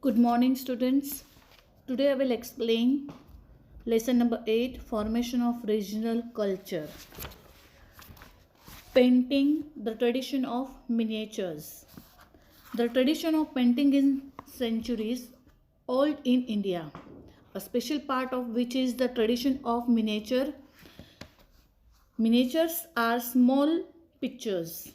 Good morning, students. Today I will explain lesson number 8, Formation of Regional Culture. Painting, the tradition of miniatures. The tradition of painting is centuries old in India, a special part of which is the tradition of miniature. Miniatures are small pictures.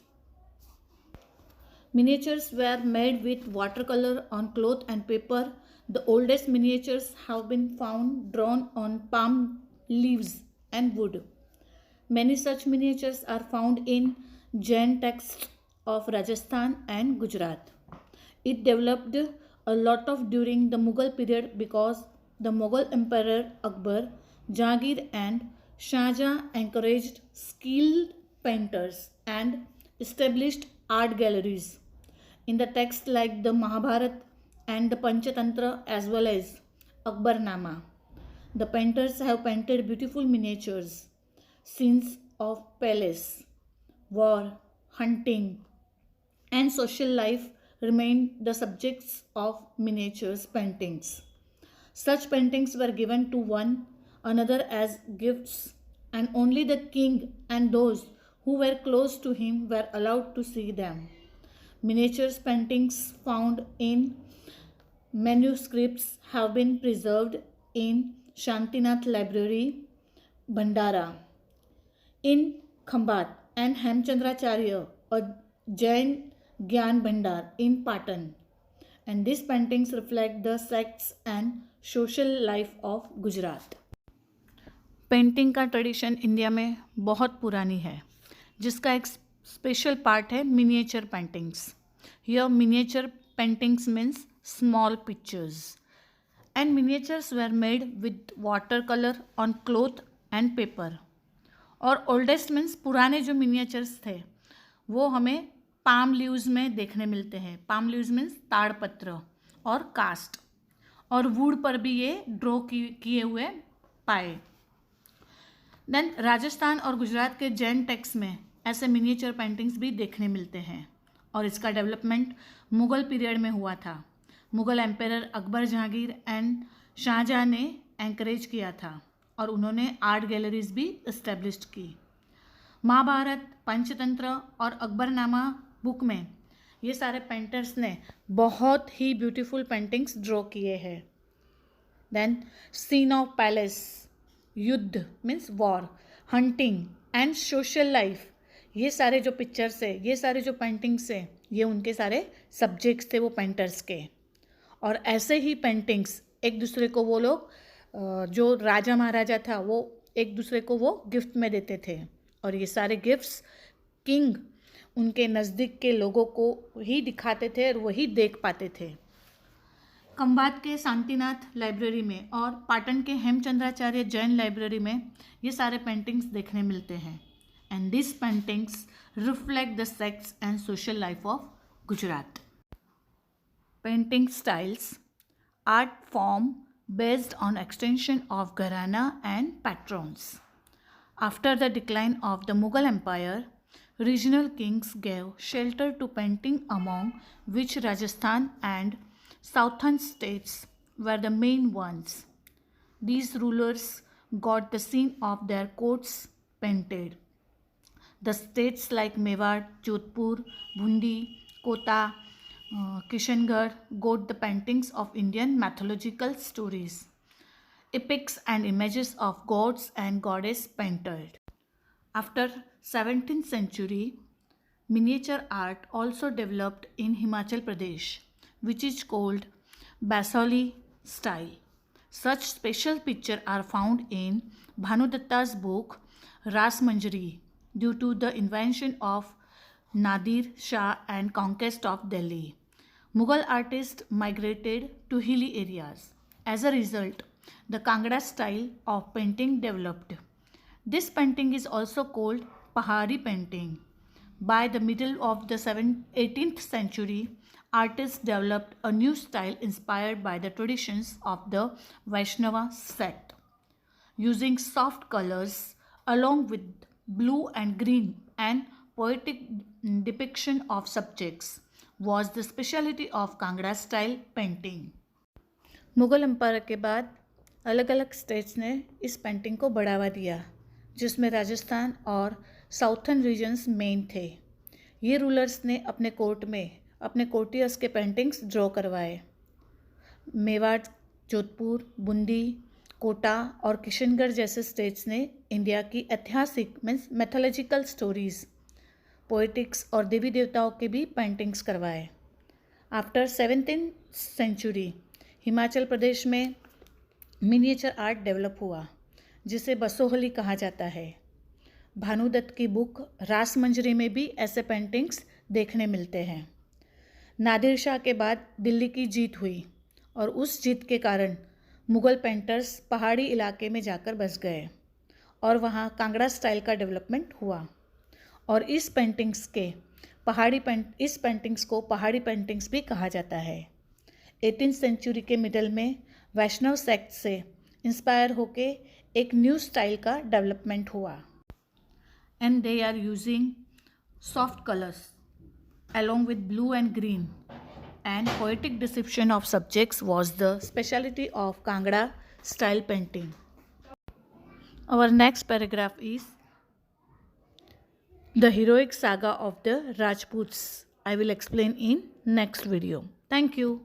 Miniatures were made with watercolor on cloth and paper. The oldest miniatures have been found drawn on palm leaves and wood. Many such miniatures are found in Jain texts of Rajasthan and Gujarat. It developed a lot of during the Mughal period because the Mughal Emperor Akbar, Jahangir and Shah Jahan encouraged skilled painters and established art galleries in the text like the Mahabharata and the Panchatantra as well as Akbarnama. The painters have painted beautiful miniatures, scenes of palace, war, hunting, and social life remain the subjects of miniatures paintings. Such paintings were given to one another as gifts, and only the king and those who were close to him were allowed to see them. Miniatures paintings found in manuscripts have been preserved in Shantinath Library, Bhandara, in Khambat, and Hemchandracharya, a Jain Gyan Bhandar in Patan. And these paintings reflect the sects and social life of Gujarat. Painting का tradition India में बहुत पुरानी है, जिसका एक special part है miniature paintings. Here miniature paintings means small pictures and miniatures were made with water colour on cloth and paper. और oldest means पुराने जो मिनिएचर्स थे वो हमें पाम लीव्स में देखने मिलते हैं. पाम लीव्स मीन्स ताड़पत्र और कास्ट, और वुड पर भी ये ड्रॉ किए हुए पाए. देन राजस्थान और गुजरात के जैन टेक्स्ट में ऐसे मिनिएचर पेंटिंग्स भी देखने मिलते हैं, और इसका डेवलपमेंट मुग़ल पीरियड में हुआ था. मुग़ल एम्पायर अकबर जहांगीर एंड शाहजहां ने एंकरेज किया था, और उन्होंने आर्ट गैलरीज भी इस्टेब्लिश की. महाभारत, पंचतंत्र और अकबरनामा बुक में ये सारे पेंटर्स ने बहुत ही ब्यूटीफुल पेंटिंग्स ड्रॉ किए हैं. देन सीन ऑफ पैलेस, युद्ध means war, hunting and social life, ये सारे जो पिक्चर्स है, ये सारे जो पेंटिंग्स है, ये उनके सारे सब्जेक्ट्स थे वो पेंटर्स के. और ऐसे ही पेंटिंग्स एक दूसरे को वो लोग जो राजा महाराजा था वो एक दूसरे को वो गिफ्ट में देते थे, और ये सारे गिफ्ट्स किंग उनके नज़दीक के लोगों को ही दिखाते थे और वही देख पाते थे. खंभात के शांतिनाथ लाइब्रेरी में और पाटन के हेमचंद्राचार्य जैन लाइब्रेरी में ये सारे पेंटिंग्स देखने मिलते हैं. And this paintings reflect the sects and social life of Gujarat. Painting styles, art form based on extension of gharana and patrons. After the decline of the Mughal Empire, regional kings gave shelter to painting, among which Rajasthan and southern states were the main ones. These rulers got the scene of their courts painted. The states like Mewar, Jodhpur, Bundi, Kota, Kishangarh got the paintings of Indian mythological stories, epics and images of gods and goddesses painted. After 17th century, miniature art also developed in Himachal Pradesh, which is called Basauli style. Such special pictures are found in Bhanudatta's book Ras Manjari due to the invention of Nadir Shah and conquest of Delhi. Mughal artists migrated to hilly areas. As a result, the Kangra style of painting developed. This painting is also called Pahari painting. By the middle of the 18th century, artists developed a new style inspired by the traditions of the Vaishnava sect. Using soft colors along with blue and green and poetic depiction of subjects, was the specialty of Kangra style painting. Mughal empire के बाद अलग अलग states ने इस painting को बढ़ावा दिया, जिसमें राजस्थान और साउथर्न रीजन्स मेन थे। ये रूलर्स ने अपने कोर्ट में अपने कोर्टियर्स के पेंटिंग्स ड्रॉ करवाए। मेवाड़, जोधपुर, बूंदी, कोटा और किशनगढ़ जैसे स्टेट्स ने इंडिया की ऐतिहासिक मीन्स मैथोलॉजिकल स्टोरीज, पोएटिक्स और देवी देवताओं के भी पेंटिंग्स करवाए। After 17th century Himachal Pradesh में मिनिएचर आर्ट डेवलप हुआ, जिसे बसोहली कहा जाता है। भानुदत्त की बुक रासमंजरी में भी ऐसे पेंटिंग्स देखने मिलते हैं। नादिर शाह के बाद दिल्ली की जीत हुई और उस जीत के कारण मुग़ल पेंटर्स पहाड़ी इलाके में जाकर बस गए और वहाँ कांगड़ा स्टाइल का डेवलपमेंट हुआ और इस पेंटिंग्स को पहाड़ी पेंटिंग्स भी कहा जाता है। 18th सेंचुरी के मिडल में वैष्णव सेक्ट से इंस्पायर होके एक न्यू स्टाइल का डेवलपमेंट हुआ and they are using soft colours along with blue and green, and poetic description of subjects was the specialty of Kangra style painting. Our next paragraph is the heroic saga of the Rajputs. I will explain in next video. Thank you.